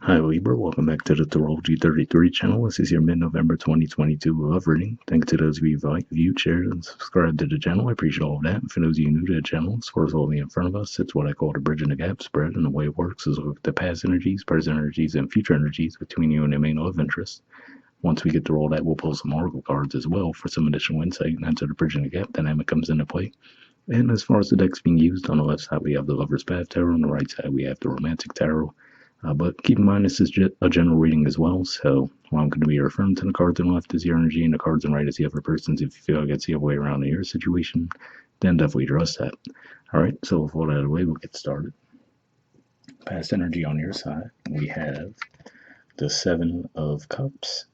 Hi Libra, welcome back to the Astrology 33 channel. This is your mid-November 2022 love reading. Thanks to those of you who viewed, shared, and subscribed to the channel. I appreciate all of that. For those of you new to the channel, as far as holding in front of us, it's what I call the bridge in the gap spread, and the way it works is look at the past energies, present energies, and future energies between you and your main love interest. Once we get through all that, we'll pull some oracle cards as well for some additional insight, and that's where the bridge in the gap dynamic comes into play. And as far as the decks being used, on the left side we have the Lover's Path Tarot, on the right side we have the Romantic Tarot. But keep in mind, this is a general reading as well, so while I'm going to be referring to the cards on the left is your energy and the cards on the right is the other person's, if you feel like it's the other way around in your situation, then definitely address that. Alright, so with all that out of the way, we'll get started. Past energy on your side, we have the Seven of Cups,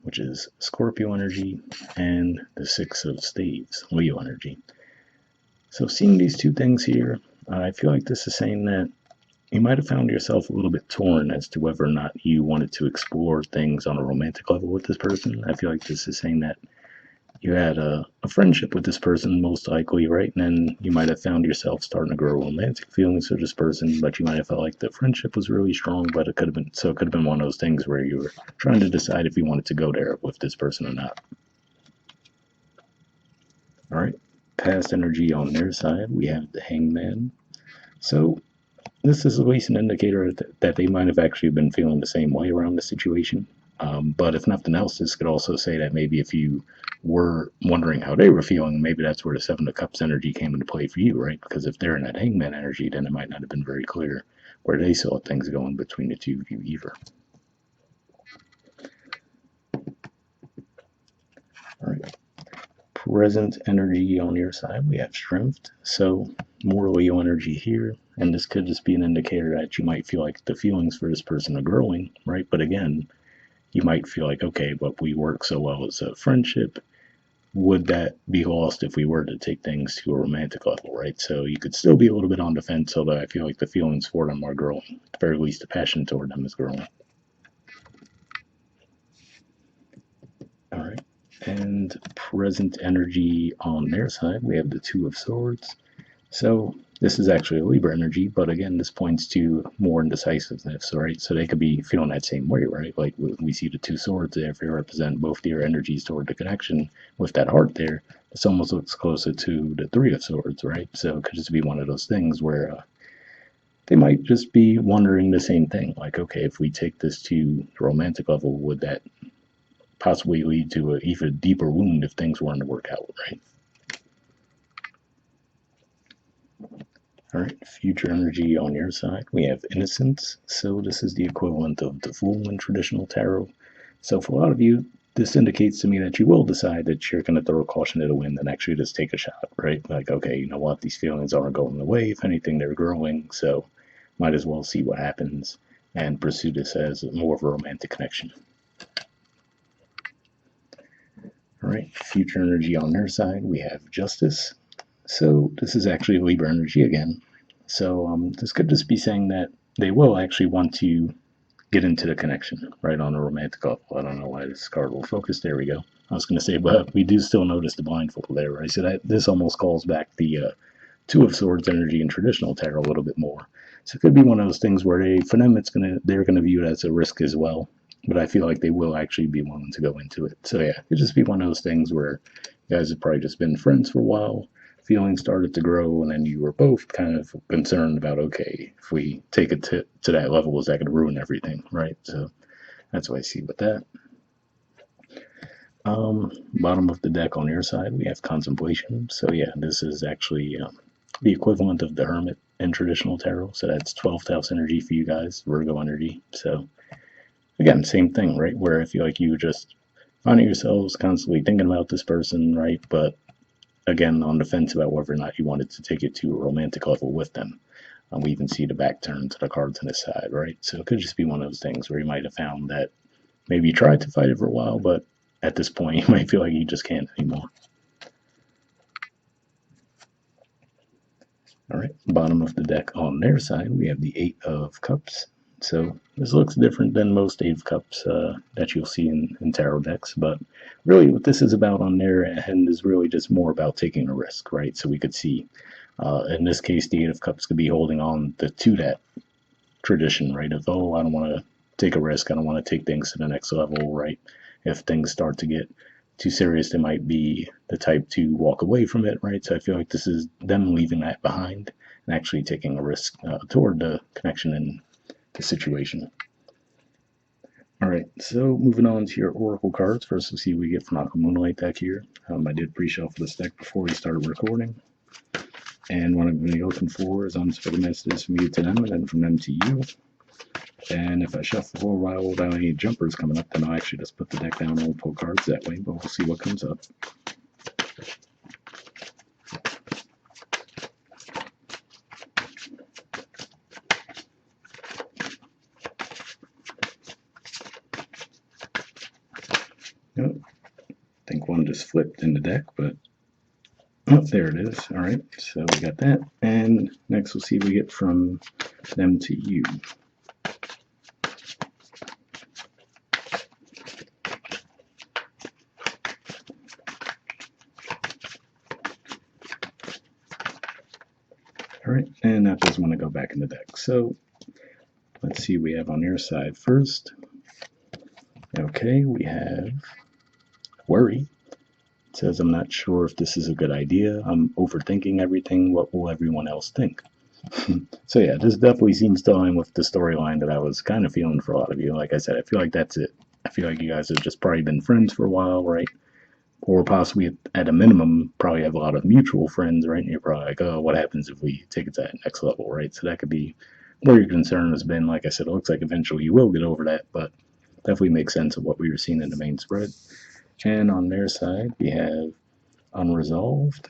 which is Scorpio energy, and the Six of Staves, Leo energy. So seeing these two things here, I feel like this is saying that you might have found yourself a little bit torn as to whether or not you wanted to explore things on a romantic level with this person. I feel like this is saying that you had a friendship with this person, most likely, right? And then you might have found yourself starting to grow romantic feelings for this person, but you might have felt like the friendship was really strong, but it could have been one of those things where you were trying to decide if you wanted to go there with this person or not. All right, past energy on their side, we have the Hangman. So this is at least an indicator that they might have actually been feeling the same way around the situation. But if nothing else, this could also say that maybe if you were wondering how they were feeling, maybe that's where the Seven of Cups energy came into play for you, right? Because if they're in that Hangman energy, then it might not have been very clear where they saw things going between the two of you either. All right. Present energy on your side, we have Strength. So more Leo energy here, and this could just be an indicator that you might feel like the feelings for this person are growing, right? But again, you might feel like, okay, but we work so well as a friendship. Would that be lost if we were to take things to a romantic level, right? So you could still be a little bit on the fence, although I feel like the feelings for them are growing. At the very least, the passion toward them is growing. All right. And present energy on their side, we have the Two of Swords. So this is actually a Libra energy, but again, this points to more indecisiveness, right? So they could be feeling that same way, right? Like we see the Two Swords there, if they represent both their energies toward the connection with that heart there. This almost looks closer to the Three of Swords, right? So it could just be one of those things where they might just be wondering the same thing, like, okay, if we take this to the romantic level, would that possibly lead to an even deeper wound if things weren't to work out, right? All right, future energy on your side, we have Innocence. So this is the equivalent of the Fool in traditional tarot. So for a lot of you, this indicates to me that you will decide that you're going to throw caution to the wind and actually just take a shot, right? Like, okay, you know what, these feelings aren't going away. If anything, they're growing, so might as well see what happens and pursue this as more of a romantic connection. All right, future energy on their side, we have Justice. So this is actually Libra energy again. So this could just be saying that they will actually want to get into the connection, right, on a romantic level. I don't know why this card will focus. There we go. I was going to say, but we do still notice the blindfold there, right? So that this almost calls back the Two of Swords energy in traditional tarot a little bit more. So it could be one of those things where for them, they're gonna view it as a risk as well. But I feel like they will actually be willing to go into it. So yeah, it could just be one of those things where you guys have probably just been friends for a while. Feelings started to grow, and then you were both kind of concerned about, okay, if we take it to that level, is that going to ruin everything, right? So that's what I see with that. Bottom of the deck on your side, we have Contemplation. So yeah, this is actually the equivalent of the Hermit in traditional tarot. So that's 12th house energy for you guys, Virgo energy. So again, same thing, right? Where I feel like you just finding yourselves constantly thinking about this person, right? But again, on the fence about whether or not you wanted to take it to a romantic level with them. We even see the back turn to the cards on his side, right? So it could just be one of those things where you might have found that maybe you tried to fight it for a while, but at this point, you might feel like you just can't anymore. All right, bottom of the deck on their side, we have the Eight of Cups. So this looks different than most Eight of Cups that you'll see in tarot decks, but really what this is about on their end is really just more about taking a risk, right? So we could see, in this case, the Eight of Cups could be holding on to that tradition, right? Of, oh, I don't want to take a risk. I don't want to take things to the next level, right? If things start to get too serious, they might be the type to walk away from it, right? So I feel like this is them leaving that behind and actually taking a risk toward the connection and the situation. All right, so moving on to your oracle cards. First, we'll see what we get from Aqua Moonlight deck here. I did pre-shuffle this deck before we started recording. And what I'm going to be looking for is unspoken messages from you to them and then from them to you. And if I shuffle for a while without any jumpers coming up, then I'll actually just put the deck down and we'll pull cards that way, but we'll see what comes up. Oh, I think one just flipped in the deck, but oh, there it is. All right, so we got that. And next we'll see what we get from them to you. All right, and that does want to go back in the deck. So let's see what we have on your side first. Okay, we have worry. It says, I'm not sure if this is a good idea. I'm overthinking everything. What will everyone else think? So yeah, this definitely seems to align with the storyline that I was kind of feeling for a lot of you. Like I said, I feel like that's it. I feel like you guys have just probably been friends for a while, right? Or possibly at a minimum, probably have a lot of mutual friends, right? And you're probably like, oh, what happens if we take it to that next level, right? So that could be where your concern has been. Like I said, it looks like eventually you will get over that, but definitely makes sense of what we were seeing in the main spread. And on their side, we have unresolved.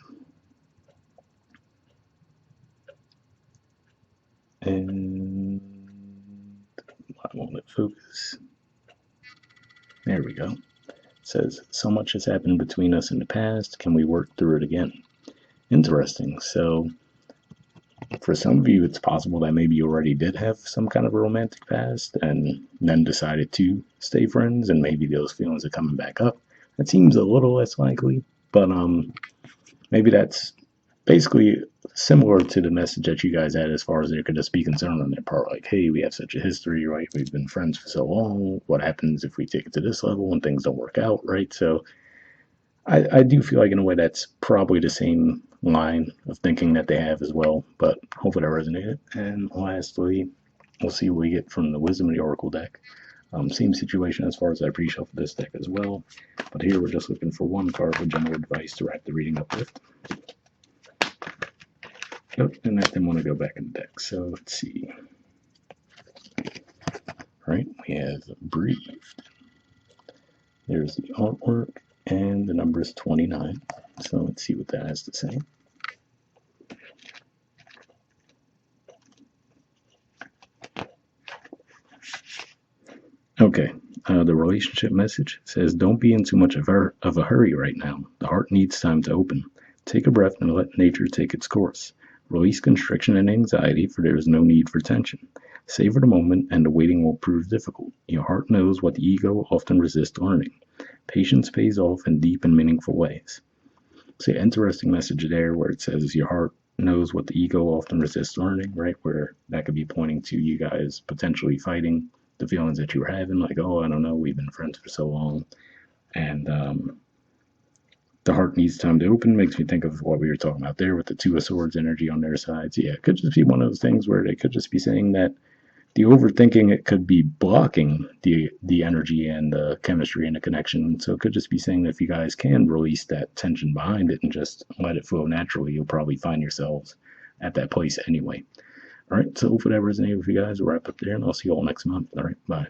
And why won't it focus? There we go. It says, so much has happened between us in the past. Can we work through it again? Interesting. So for some of you, it's possible that maybe you already did have some kind of a romantic past and then decided to stay friends, and maybe those feelings are coming back up. That seems a little less likely, but maybe that's basically similar to the message that you guys had as far as there could just be concern on their part. Like, hey, we have such a history, right? We've been friends for so long. What happens if we take it to this level and things don't work out, right? So I do feel like in a way that's probably the same line of thinking that they have as well, but hopefully that resonated. And lastly, we'll see what we get from the Wisdom of the Oracle deck. Same situation as far as I pre-shuffled this deck as well, but here we're just looking for one card with general advice to wrap the reading up with. Yep, and that didn't want to go back in the deck, so let's see. All right, we have breathed. There's the artwork, and the number is 29. So let's see what that has to say. Okay, the relationship message says, don't be in too much of a hurry right now. The heart needs time to open. Take a breath and let nature take its course. Release constriction and anxiety, for there is no need for tension. Savor the moment, and the waiting will prove difficult. Your heart knows what the ego often resists learning. Patience pays off in deep and meaningful ways. So, interesting message there where it says your heart knows what the ego often resists learning, right? Where that could be pointing to you guys potentially fighting the feelings that you were having, like, oh, I don't know, we've been friends for so long. And the heart needs time to open makes me think of what we were talking about there with the Two of Swords energy on their sides. Yeah, it could just be one of those things where they could just be saying that the overthinking, it could be blocking the energy and the chemistry and the connection. So it could just be saying that if you guys can release that tension behind it and just let it flow naturally, you'll probably find yourselves at that place anyway. All right, so hopefully that resonated with you guys. We'll wrap up there, and I'll see you all next month. All right, bye.